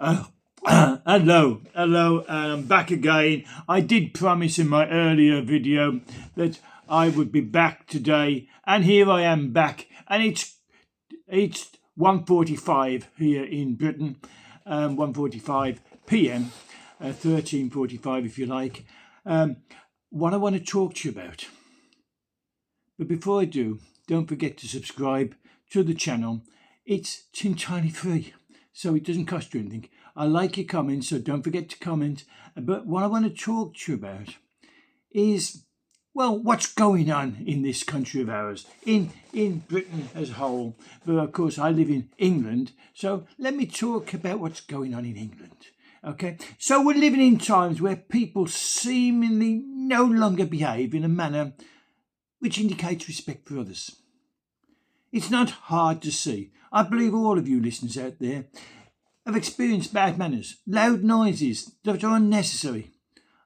Uh, hello, I'm back again. I did promise in my earlier video that I would be back today, and here I am back, and it's 1:45 here in Britain, 1:45 p.m, 13:45 if you like. What I want to talk to you about. But before I do, don't forget to subscribe to the channel. It's entirely free, so it doesn't cost you anything. I like your comments, so don't forget to comment. But what I want to talk to you about is, well, what's going on in this country of ours, in Britain as a whole. But of course, I live in England, so let me talk about what's going on in England. Okay, so we're living in times where people seemingly no longer behave in a manner which indicates respect for others. It's not hard to see. I believe all of you listeners out there have experienced bad manners, loud noises that are unnecessary.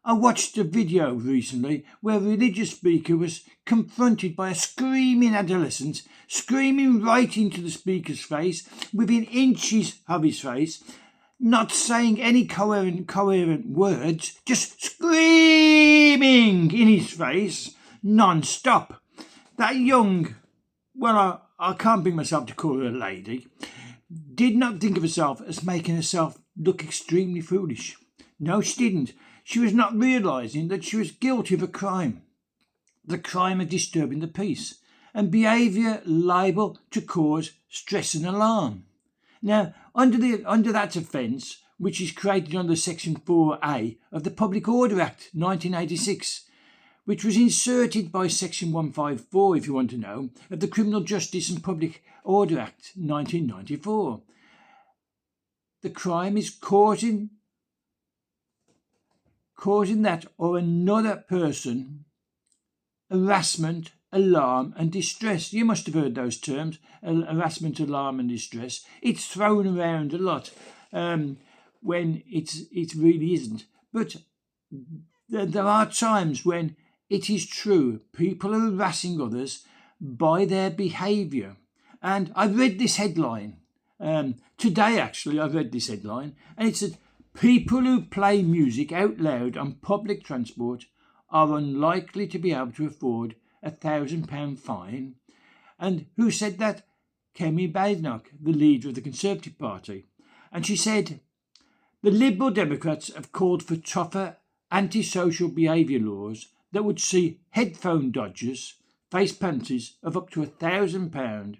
I watched a video recently where a religious speaker was confronted by a screaming adolescent, screaming right into the speaker's face, within inches of his face, not saying any coherent words, just screaming in his face, non-stop. That young, well, I can't bring myself to call her a lady, did not think of herself as making herself look extremely foolish. No, she didn't. She was not realising that she was guilty of a crime. The crime of disturbing the peace and behaviour liable to cause stress and alarm. Now, under that offence, which is created under Section 4A of the Public Order Act 1986, which was inserted by Section 154, if you want to know, of the Criminal Justice and Public Order Act 1994. The crime is causing that or another person harassment, alarm and distress. You must have heard those terms, harassment, alarm and distress. It's thrown around a lot when it really isn't. But there are times when it is true. People are harassing others by their behaviour. And I read this headline. Today, actually, I read this headline. And it said, people who play music out loud on public transport are unlikely to be able to afford £1,000 fine. And who said that? Kemi Badenoch, the leader of the Conservative Party. And she said, the Liberal Democrats have called for tougher antisocial behaviour laws that would see headphone dodgers face penalties of up to £1,000,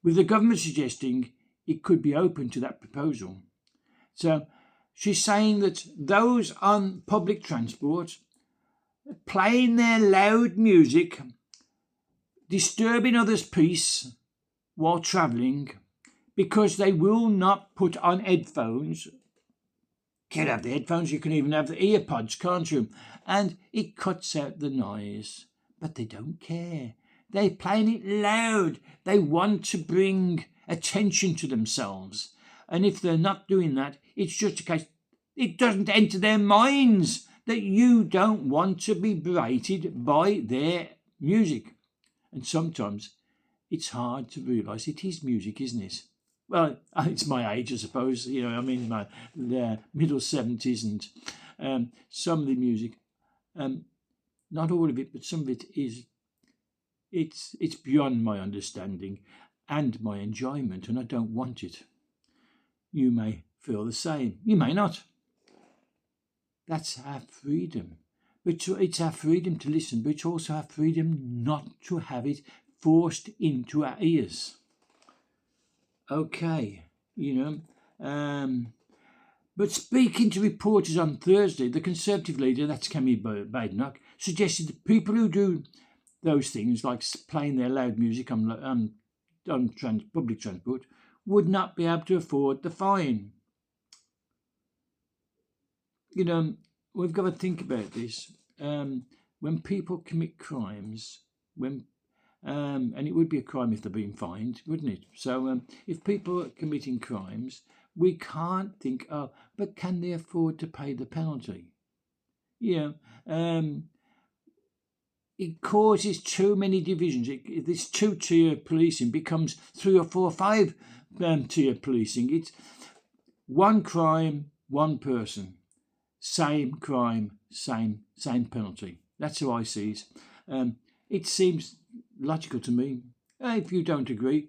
with the government suggesting it could be open to that proposal. So she's saying that those on public transport playing their loud music, disturbing others' peace while travelling, because they will not put on headphones. You can have the headphones, you can even have the earpods, can't you? And it cuts out the noise. But they don't care. They're playing it loud. They want to bring attention to themselves. And if they're not doing that, it's just a case, it doesn't enter their minds that you don't want to be berated by their music. And sometimes it's hard to realise it is music, isn't it? Well, it's my age, I suppose. You know, I'm in my middle 70s, and some of the music, not all of it, but some of it it's beyond my understanding and my enjoyment, and I don't want it. You may feel the same. You may not. That's our freedom. But it's our freedom to listen, but it's also our freedom not to have it forced into our ears. Okay, but speaking to reporters on Thursday, the Conservative leader, that's Kemi Badenoch, suggested that people who do those things, like playing their loud music on public transport, would not be able to afford the fine. We've got to think about this. When people commit crimes, and it would be a crime if they're being fined, wouldn't it? So if people are committing crimes, we can't think, but can they afford to pay the penalty? It causes too many divisions. This two-tier policing becomes 3 or 4 or 5 tier policing. One crime, one person. Same crime, same penalty. That's how I see it. It seems logical to me. If you don't agree,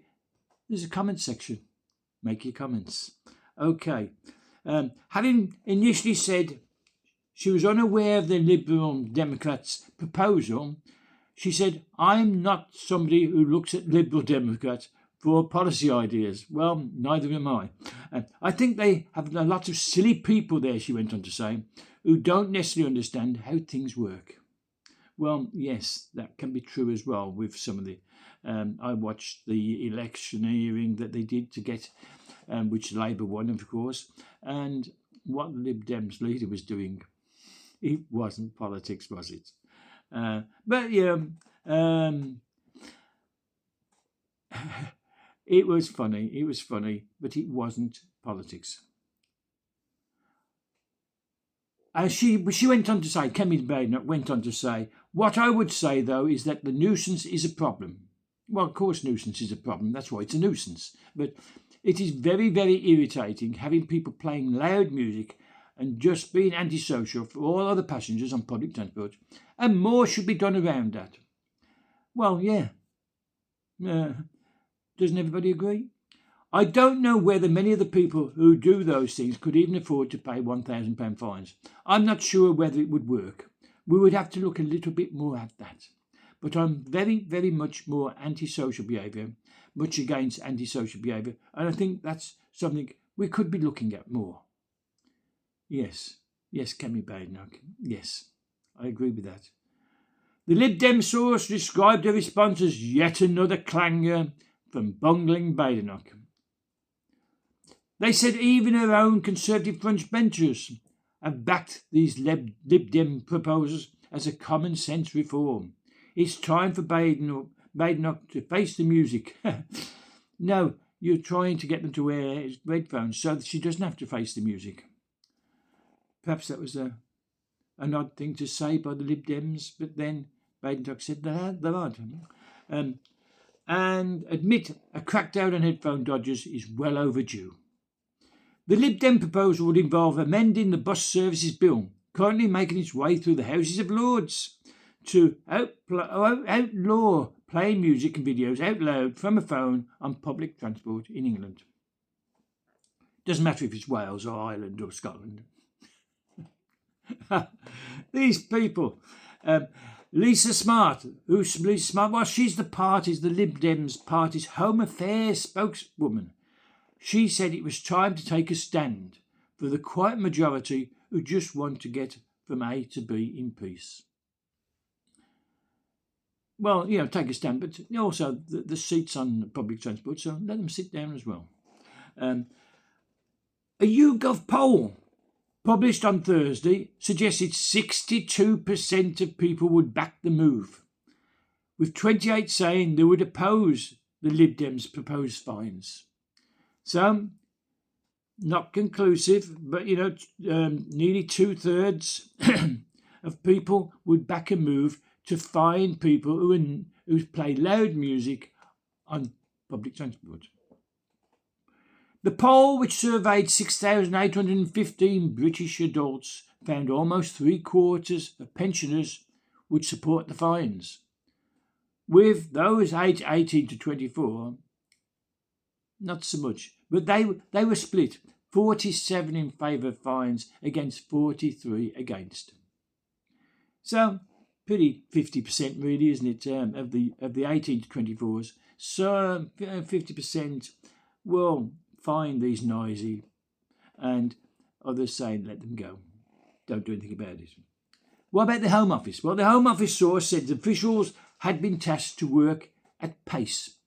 there's a comment section. Make your comments. Okay. Having initially said she was unaware of the Liberal Democrats' proposal, she said, "I'm not somebody who looks at Liberal Democrats for policy ideas." Well, neither am I. I think they have a lot of silly people there, she went on to say, who don't necessarily understand how things work. Well, yes, that can be true as well with some of the... I watched the electioneering that they did to get, which Labour won, of course, and what the Lib Dems leader was doing. It wasn't politics, was it? But yeah, it was funny, but it wasn't politics. She went on to say, Kemi Badenoch went on to say, "What I would say, though, is that the nuisance is a problem." Well, of course nuisance is a problem, that's why it's a nuisance. But it is very, very irritating having people playing loud music and just being antisocial for all other passengers on public transport. And more should be done around that. Well, yeah. Doesn't everybody agree? I don't know whether many of the people who do those things could even afford to pay £1,000 fines. I'm not sure whether it would work. We would have to look a little bit more at that. But I'm very, very much more antisocial behaviour, much against antisocial behaviour, and I think that's something we could be looking at more. Yes, Kemi Badenoch, yes, I agree with that. The Lib Dem source described her response as yet another clanger from bungling Badenoch. They said even her own Conservative frontbenchers have backed these Lib Dem proposals as a common sense reform. It's time for Badenoch to face the music. No, you're trying to get them to wear headphones so that she doesn't have to face the music. Perhaps that was an odd thing to say by the Lib Dems, but then Badenoch said they're odd. And admit a crackdown on headphone dodgers is well overdue. The Lib Dem proposal would involve amending the bus services bill, currently making its way through the Houses of Lords, to outlaw playing music and videos out loud from a phone on public transport in England. Doesn't matter if it's Wales or Ireland or Scotland. These people. Lisa Smart, who's Lisa Smart? Well, she's the Lib Dems party's Home Affairs spokeswoman. She said it was time to take a stand for the quiet majority who just want to get from A to B in peace. Well, take a stand, but also the seats on public transport, so let them sit down as well. A YouGov poll published on Thursday suggested 62% of people would back the move, with 28% saying they would oppose the Lib Dems' proposed fines. So, not conclusive, but nearly 2/3 of people would back a move to fine people who play loud music on public transport. The poll, which surveyed 6,815 British adults, found almost 3/4 of pensioners would support the fines, with those aged 18 to 24, not so much, but they were split, 47 in favour of fines against 43 against. So, pretty 50% really, isn't it, of the 18 to 24s. So 50% will find these noisy, and others saying let them go. Don't do anything about it. What about the Home Office? Well, the Home Office source said officials had been tasked to work at pace.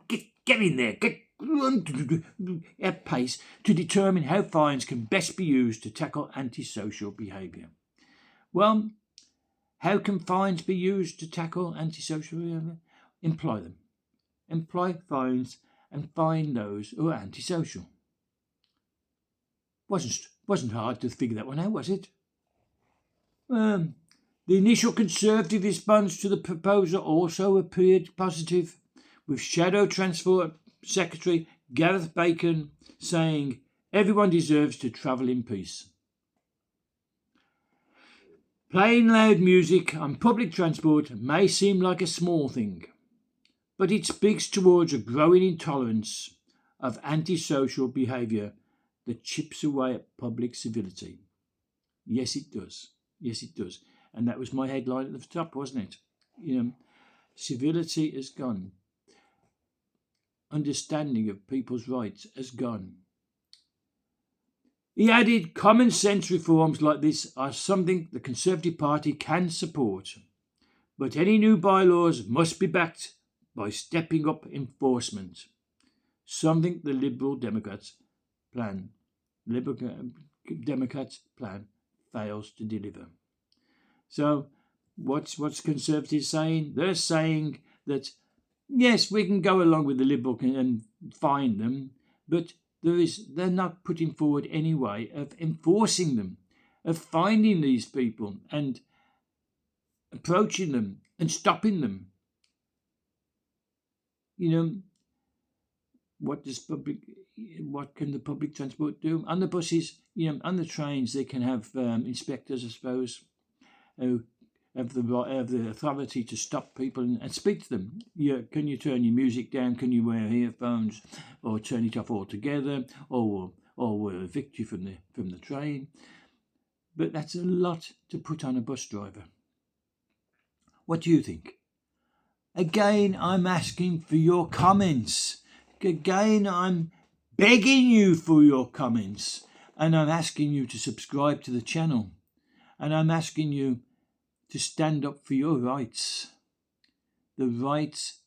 Get in there, get at pace to determine how fines can best be used to tackle antisocial behaviour. Well, how can fines be used to tackle antisocial behaviour? Employ them. Employ fines and fine those who are antisocial. Wasn't hard to figure that one out, was it? The initial Conservative response to the proposal also appeared positive, with Shadow Transport Secretary Gareth Bacon saying Everyone deserves to travel in peace. Playing loud music on public transport may seem like a small thing, but it speaks towards a growing intolerance of antisocial behaviour that chips away at public civility. Yes, it does. Yes, it does. And that was my headline at the top, wasn't it? Civility has gone. Understanding of people's rights has gone. He added, common sense reforms like this are something the Conservative Party can support, but any new bylaws must be backed by stepping up enforcement, something the Liberal Democrats plan fails to deliver. So what's Conservatives saying? They're saying that yes, we can go along with the Liberal and find them, but they're not putting forward any way of enforcing them, of finding these people and approaching them and stopping them. What can the public transport do? On the buses, on the trains, they can have inspectors, I suppose, who have the authority to stop people and speak to them. Can you turn your music down? Can you wear earphones, or turn it off altogether, or we'll evict you from the train? But that's a lot to put on a bus driver. What do you think? Again, I'm asking for your comments. Again, I'm begging you for your comments, and I'm asking you to subscribe to the channel, and I'm asking you to stand up for your rights, the rights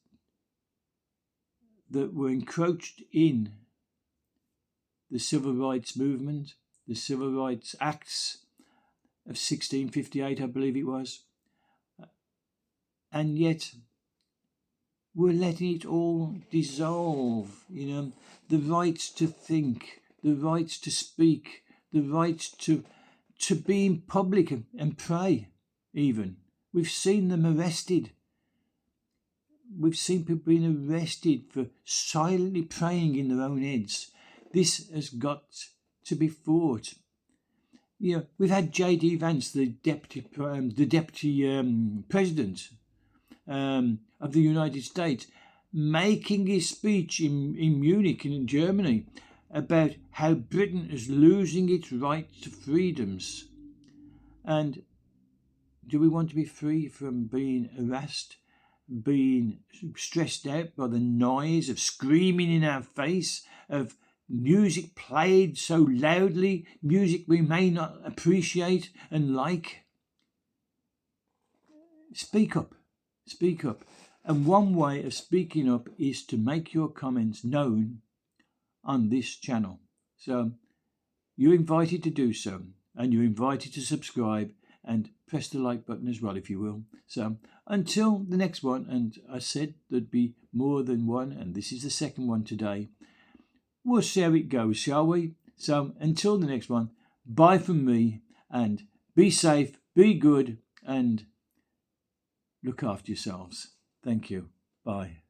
that were encroached in the Civil Rights Movement, the Civil Rights Acts of 1658, I believe it was, and yet we're letting it all dissolve. The rights to think, the rights to speak, the rights to be in public and pray. Even we've seen them arrested. We've seen people being arrested for silently praying in their own heads. This has got to be fought. We've had J.D. Vance, the deputy president of the United States, making his speech in Munich in Germany about how Britain is losing its right to freedoms. And do we want to be free from being harassed, being stressed out by the noise of screaming in our face, of music played so loudly, music we may not appreciate and like? Speak up. Speak up. And one way of speaking up is to make your comments known on this channel. So you're invited to do so, and you're invited to subscribe and press the like button as well, if you will. So until the next one, and I said there'd be more than one, and this is the second one today. We'll see how it goes, shall we? So until the next one, bye from me, and be safe, be good, and look after yourselves. Thank you. Bye.